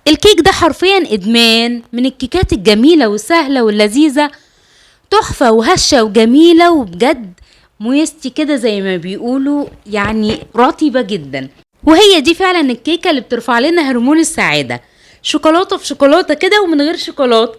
الكيك ده حرفيا ادمان من الكيكات الجميلة والسهلة واللذيذة، تحفة وهشة وجميلة وبجد مويستي كده زي ما بيقولوا، يعني رطبة جدا. وهي دي فعلا الكيكة اللي بترفع لنا هرمون السعادة، شوكولاتة في شوكولاتة كده ومن غير شوكولاتة.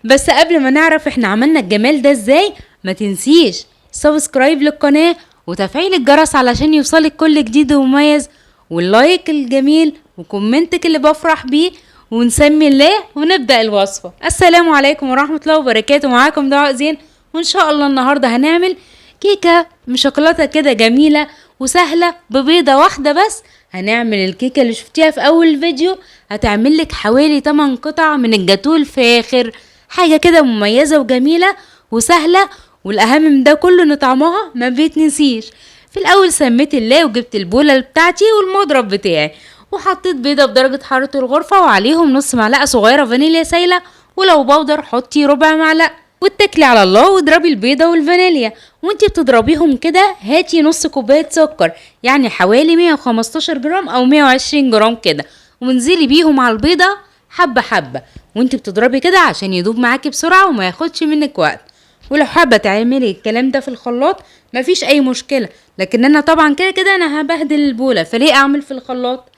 بس قبل ما نعرف احنا عملنا الجمال ده ازاي، ما تنسيش سبسكرايب للقناة وتفعيل الجرس علشان يوصلك كل جديد ومميز، واللايك الجميل وكومنتك اللي بفرح بيه، ونسمي الله ونبدأ الوصفة. السلام عليكم ورحمة الله وبركاته، معاكم دعاء زين. وان شاء الله النهاردة هنعمل كيكة مشوكولاتة كده جميلة وسهلة ببيضة واحدة بس. هنعمل الكيكة اللي شفتيها في اول فيديو، هتعمل لك حوالي 8 قطع من الجاتوه الفاخر، حاجة كده مميزة وجميلة وسهلة. والاهم من ده كله ان طعمها ما بيتنسيش. في الاول سميت الله وجبت البولة بتاعتي والمضرب بتاعي، وحطيت بيضة بدرجة حرارة الغرفة وعليهم نص معلقة صغيرة فانيليا سايلة، ولو بودر حطي ربع معلقة، واتكلي على الله واضربي البيضة والفانيليا. وانتي بتضربيهم كده هاتي نص كوباية سكر، يعني حوالي 115 جرام او 120 جرام كده، وانزلي بيهم على البيضة حبة حبة وانتي بتضربي كده عشان يدوب معاكي بسرعة وما ياخدش منك وقت. ولو حابة تعملي الكلام ده في الخلاط مفيش اي مشكلة، لكن انا طبعا كده كده انا هبهدل البولة، فليه اعمل في الخلاط؟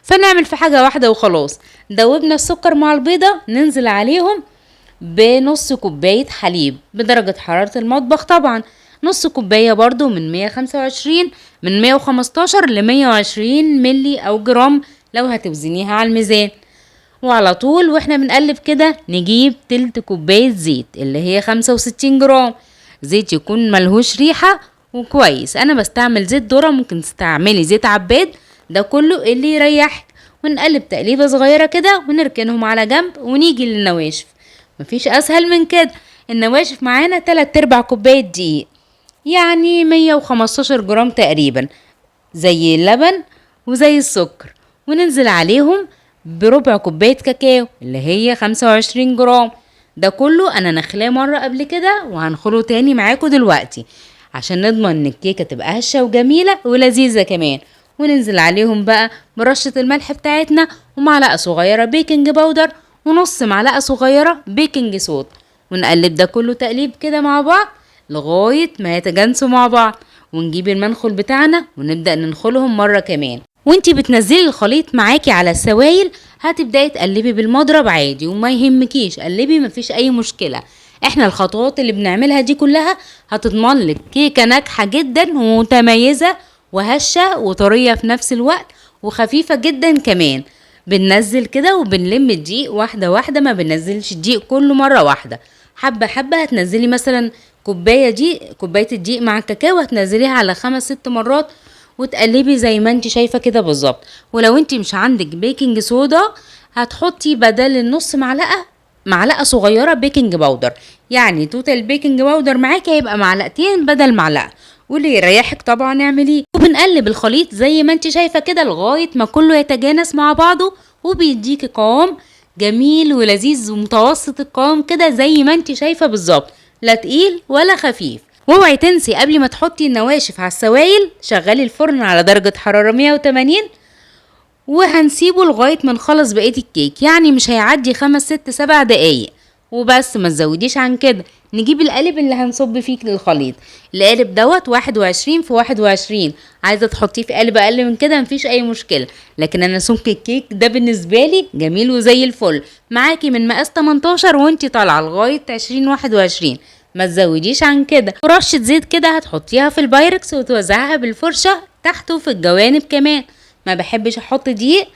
فنعمل في حاجة واحدة وخلاص. دوبنا السكر مع البيضة، ننزل عليهم بنص كوباية حليب بدرجة حرارة المطبخ طبعا، نص كوباية برضو من 125 من 115 ل 120 ملي او جرام لو هتوزنيها على الميزان. وعلى طول واحنا بنقلب كده نجيب تلت كوباية زيت اللي هي 65 جرام، زيت يكون ملهوش ريحة وكويس. انا بستعمل زيت ذرة، ممكن تستعملي زيت عباد، ده كله اللي يريحك. ونقلب تقليبة صغيرة كده ونركنهم على جنب، ونيجي للنواشف. مفيش اسهل من كده. النواشف معانا 3/4 كوباية دقيق، يعني 115 جرام تقريبا، زي اللبن وزي السكر. وننزل عليهم بربع كوباية كاكاو اللي هي 25 جرام، ده كله انا نخلاه مرة قبل كده وهنخله تاني معاكم دلوقتي عشان نضمن ان الكيكة تبقى هشة وجميلة ولذيذة كمان. وننزل عليهم بقى برشة الملح بتاعتنا، ومعلقة صغيرة بيكنج باودر، ونص معلقة صغيرة بيكنج صودا. ونقلب ده كله تقليب كده مع بعض لغاية ما يتجانسوا مع بعض. ونجيب المنخل بتاعنا ونبدأ ننخلهم مرة كمان. وانتي بتنزلي الخليط معاكي على السوائل هتبدأي تقلبي بالمضرب عادي وما يهمكيش، قلبي مفيش اي مشكلة. احنا الخطوات اللي بنعملها دي كلها هتضمن لك كيكة ناجحة جدا ومتميزة وهشة وطرية في نفس الوقت وخفيفة جدا كمان. بننزل كده وبنلم الدقيق واحدة واحدة، ما بننزلش الدقيق كله مرة واحدة، حبة حبة. هتنزلي مثلا كوباية الدقيق مع الكاكاو هتنزليها على 5-6 مرات وتقلبي زي ما انت شايفة كده بالظبط. ولو انت مش عندك بيكنج صودا هتحطي بدل النص معلقة صغيرة بيكنج باودر، يعني توتال بيكنج باودر معاكي هيبقى معلقتين بدل معلقة، واللي يريحك طبعا اعمليه. وبنقلب الخليط زي ما انت شايفة كده لغاية ما كله يتجانس مع بعضه، وبيديكي قوام جميل ولذيذ ومتوسط القوام كده زي ما انت شايفة بالظبط، لا تقيل ولا خفيف. واوعي تنسي قبل ما تحطي النواشف على السوائل شغلي الفرن على درجة حرارة 180، وهنسيبه لغاية ما نخلص بقية الكيك، يعني مش هيعدي 5-6-7 دقايق وبس، ما تزوديش عن كده. نجيب القالب اللي هنصب فيه الخليط، القالب دوت 21 في 21، عايزة تحطيه في قالب اقل من كده مفيش اي مشكلة، لكن انا سمك الكيك ده بالنسبة لي جميل وزي الفل. معاكي من مقاس 18 وانتي طالعة لغاية 20-21، ما تزوديش عن كده. ورشة زيت كده هتحطيها في البايركس وتوزعها بالفرشة تحت وفي الجوانب كمان. ما بحبش احط دقيق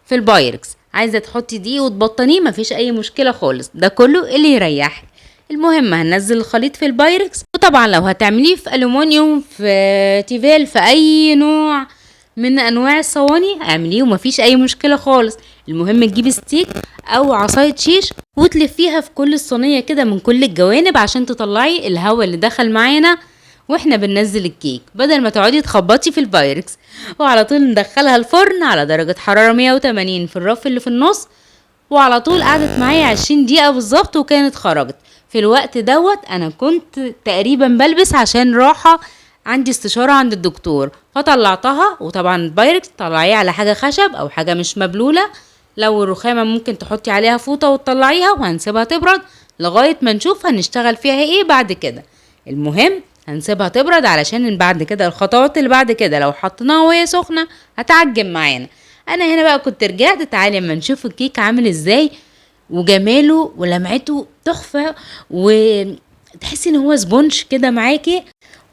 في البايركس، عايزة تحطي دقيق وتبطنيه مفيش اي مشكلة خالص، ده كله اللي يريحك. المهم هننزل الخليط في البايركس، وطبعا لو هتعمليه في ألومنيوم في تيفال في اي نوع من انواع الصواني اعمليه ومفيش اي مشكلة خالص. المهم تجيبي ستيك او عصاية شيش وتلفيها في كل الصينية كده من كل الجوانب عشان تطلعي الهواء اللي دخل معانا واحنا بننزل الكيك، بدل ما تقعدي تخبطي في البايركس. وعلى طول ندخلها الفرن على درجة حرارة 180 في الرف اللي في النص، وعلى طول قعدت معايا 20 دقيقة بالظبط وكانت خرجت. في الوقت دوت انا كنت تقريبا بلبس عشان راحة عندي استشارة عند الدكتور، فطلعتها. وطبعا البايركس طلعيه على حاجة خشب او حاجة مش مبلولة لو الرخامة ممكن تحطي عليها فوطة وتطلعيها، وهنسيبها تبرد لغاية ما نشوف هنشتغل فيها ايه بعد كده. المهم هنسيبها تبرد علشان بعد كده الخطوات اللي بعد كده لو حطيناها وهي سخنة هتعجن معانا. انا هنا بقى كنت رجعت، تعالي اما نشوف الكيك عامل ازاي وجماله ولمعته تحفة، وتحسي ان هو سبونج كده معاكي،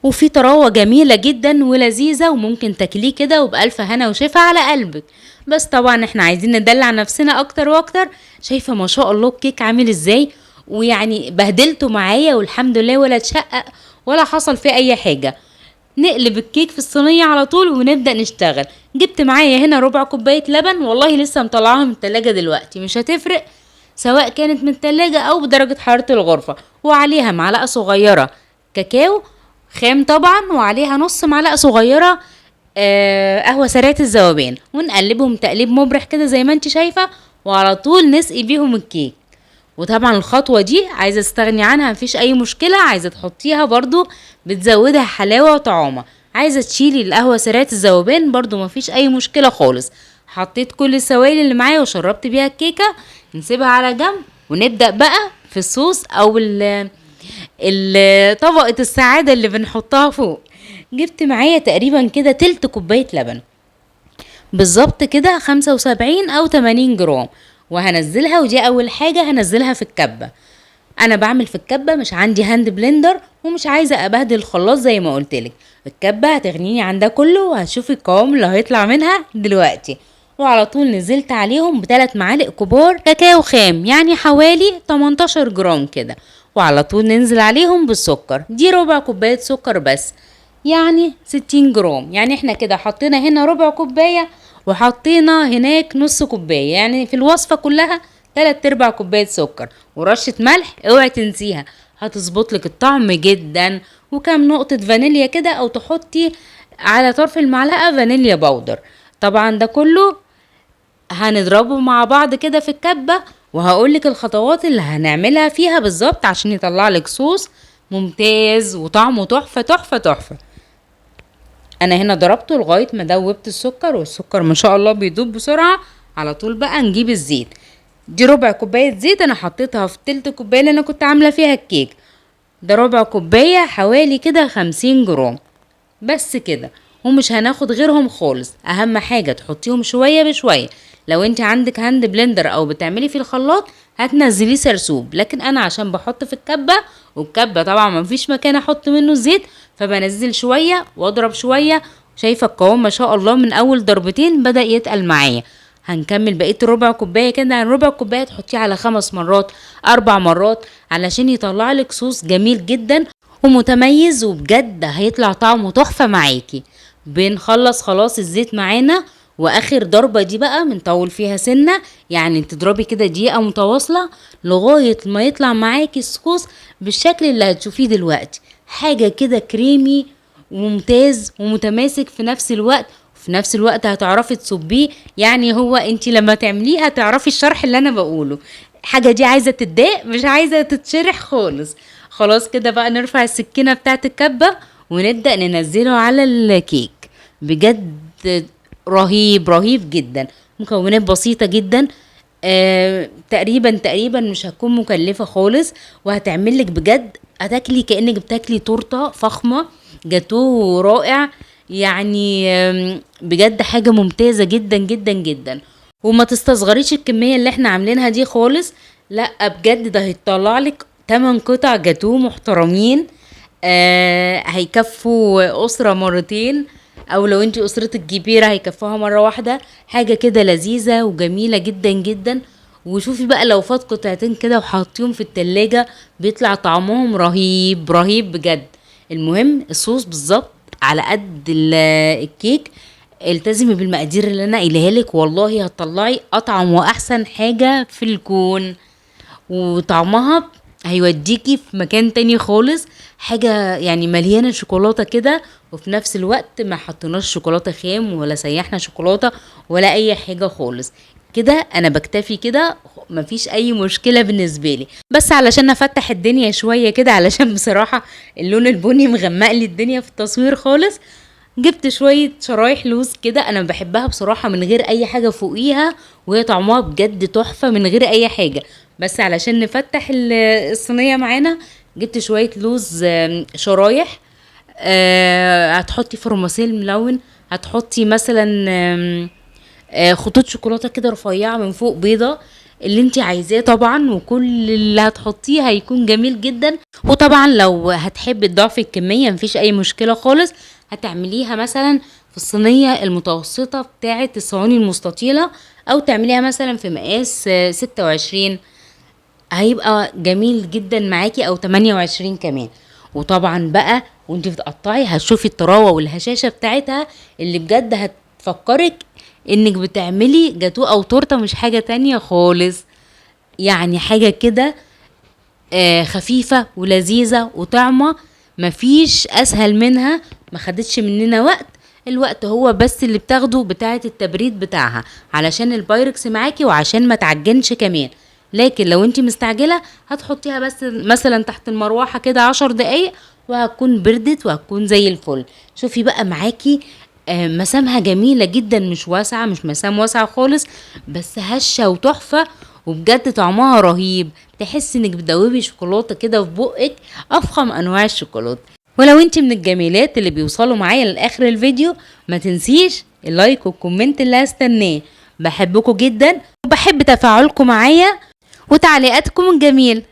وفي طراوة جميلة جدا ولذيذة، وممكن تاكليه كده وبألف هنا وشفا على قلبك. بس طبعا احنا عايزين ندلع نفسنا اكتر واكتر. شايفة ما شاء الله الكيك عامل ازاي، ويعني بهدلته معايا والحمد لله ولا اتشقق ولا حصل فيه اي حاجة. نقلب الكيك في الصينية على طول ونبدأ نشتغل. جبت معايا هنا ربع كوباية لبن، والله لسه مطلعاها من التلاجة دلوقتي، مش هتفرق سواء كانت من التلاجة او بدرجة حرارة الغرفة. وعليها معلقة صغيرة كاكاو خام طبعا، وعليها نص معلقة صغيرة قهوة سريعة الذوبان، ونقلبهم تقليب مبرح كده زي ما انت شايفة، وعلى طول نسقي بيهم الكيك. وطبعا الخطوة دي عايزة تستغني عنها مفيش اي مشكلة، عايزة تحطيها برضو بتزودها حلاوة وطعامة. عايزة تشيلي القهوة سريعة الذوبان برضو مفيش اي مشكلة خالص. حطيت كل السوائل اللي معايا وشربت بيها الكيكة، نسيبها على جنب ونبدأ بقى في الصوص او طبقة السعادة اللي بنحطها فوق. جبت معايا تقريبا كده تلت كوباية لبن، بالظبط كده 75 او 80 جرام، وهنزلها. ودي اول حاجة هنزلها في الكبة. انا بعمل في الكبة، مش عندي هاند بلندر ومش عايزة ابهدل الخلاط زي ما قلتلك. الكبة هتغنيني عن ده كله، وهتشوفي القوام اللي هيطلع منها دلوقتي. وعلى طول نزلت عليهم ب3 معالق كبار كاكاو خام، يعني حوالي 18 جرام كده. وعلى طول ننزل عليهم بالسكر، دي ربع كوباية سكر بس، يعني 60 جرام. يعني احنا كده حطينا هنا ربع كوباية وحطينا هناك نص كوباية، يعني في الوصفة كلها 3/4 كوباية سكر، ورشة ملح اوعي تنسيها هتظبط لك الطعم جدا، وكام نقطة فانيليا كده، او تحطي على طرف المعلقة فانيليا باودر. طبعا ده كله هنضربه مع بعض كده في الكبة، وهقولك الخطوات اللي هنعملها فيها بالظبط عشان يطلع لك صوص ممتاز وطعمه تحفة تحفة تحفة. انا هنا ضربته لغاية ما دوبت السكر، والسكر ما شاء الله بيدوب بسرعة. على طول بقى نجيب الزيت، دي ربع كوباية زيت انا حطيتها في تلت كوباية اللي انا كنت عاملة فيها الكيك. ده ربع كوباية حوالي كده 50 جرام بس كده، ومش هناخد غيرهم خالص. اهم حاجة تحطيهم شوية بشوية. لو انت عندك هاند بلندر او بتعملي في الخلاط هتنزليه سرسوب، لكن انا عشان بحط في الكبة، والكبة طبعا ما فيش مكان احط منه الزيت، فبنزل شوية واضرب شوية. شايفة القوام ما شاء الله من اول ضربتين بدأ يتقل معايا. هنكمل بقية ربع كوباية كده، يعني ربع كوباية تحطيه على 5 مرات 4 مرات علشان يطلع لك صوص جميل جدا ومتميز، وبجد هيطلع طعمه تحفة معاكي. بنخلص خلاص الزيت معانا، واخر ضربة دي بقى بنطول فيها سنة، يعني تضربي كده دقيقة متواصلة لغاية ما يطلع معاكي الصوص بالشكل اللي هتشوفيه دلوقتي. حاجة كده كريمي وممتاز ومتماسك في نفس الوقت، وفي نفس الوقت هتعرفي تصبيه. يعني هو انت لما تعمليه هتعرفي الشرح اللي انا بقوله. حاجة دي عايزة تتضايق مش عايزة تتشرح خالص. خلاص كده بقى نرفع السكينة بتاعت الكبة ونبدأ ننزله على الكيك. بجد رهيب رهيب جدا، مكونات بسيطة جدا. تقريبا مش هتكون مكلفة خالص، وهتعملك بجد هتاكلي كأنك بتاكلي تورتة فخمة، جاتوه رائع. يعني بجد حاجة ممتازة جدا جدا جدا. وما تستصغريش الكمية اللي احنا عاملينها دي خالص، لا بجد ده هيطلع لك 8 قطع جاتوه محترمين. هيكفوا أسرة مرتين، او لو انتي اسرتك كبيرة هيكفوها مرة واحدة. حاجة كده لذيذة وجميلة جدا جدا. وشوفي بقى لو فات قطعتين كده وحطيهم في التلاجة بيطلع طعمهم رهيب رهيب بجد. المهم الصوص بالظبط على قد الكيك. التزمي بالمقادير اللي انا قايلها لك، والله هتطلعي اطعم واحسن حاجة في الكون، وطعمها هيوديكي في مكان تاني خالص. حاجة يعني مليانة شوكولاتة كده، وفي نفس الوقت ما حطيناش شوكولاتة خام ولا سيحنا شوكولاتة ولا اي حاجة خالص. كده انا بكتفي كده، مفيش اي مشكلة بالنسبة لي. بس علشان افتح الدنيا شوية كده، علشان بصراحة اللون البني مغمق لي الدنيا في التصوير خالص، جبت شوية شرايح لوز كده، انا بحبها بصراحة من غير اي حاجة فوقيها، وهي طعمها بجد تحفة من غير اي حاجة. بس علشان نفتح الصينية معانا، جبت شوية لوز شرايح. هتحطي فرماسيل ملون، هتحطي مثلا خطوط شوكولاته كده رفيعه من فوق، بيضه، اللي انت عايزاه طبعا، وكل اللي هتحطيه هيكون جميل جدا. وطبعا لو هتحبي تضعفي الكميه مفيش اي مشكله خالص، هتعمليها مثلا في الصينيه المتوسطه بتاعه الصواني المستطيله، او تعمليها مثلا في مقاس 26، هيبقى جميل جدا معاكي، او 28 كمان. وطبعا بقى وانت بتقطعي هتشوفي الطراوه والهشاشه بتاعتها، اللي بجد هتفكرك انك بتعملي جاتو او تورته، مش حاجه تانية خالص. يعني حاجه كده خفيفه ولذيذه وطعمه، مفيش اسهل منها، ما خدتش مننا وقت. الوقت هو بس اللي بتاخده بتاعه التبريد بتاعها، علشان البايركس معاكي وعشان ما تعجنش كمان. لكن لو انت مستعجله هتحطيها بس مثلا تحت المروحه كده 10 دقايق، وهتكون بردت وهتكون زي الفل. شوفي بقى معاكي مسامها جميله جدا، مش واسعه، مش مسام واسعه خالص، بس هشه وتحفه، وبجد طعمها رهيب. تحس انك بتدوبي شوكولاته كده في بقك، افخم انواع الشوكولاته. ولو انت من الجميلات اللي بيوصلوا معايا لاخر الفيديو، ما تنسيش اللايك والكومنت اللي هستناه. بحبكم جدا، وبحب تفاعلكم معايا وتعليقاتكم الجميل.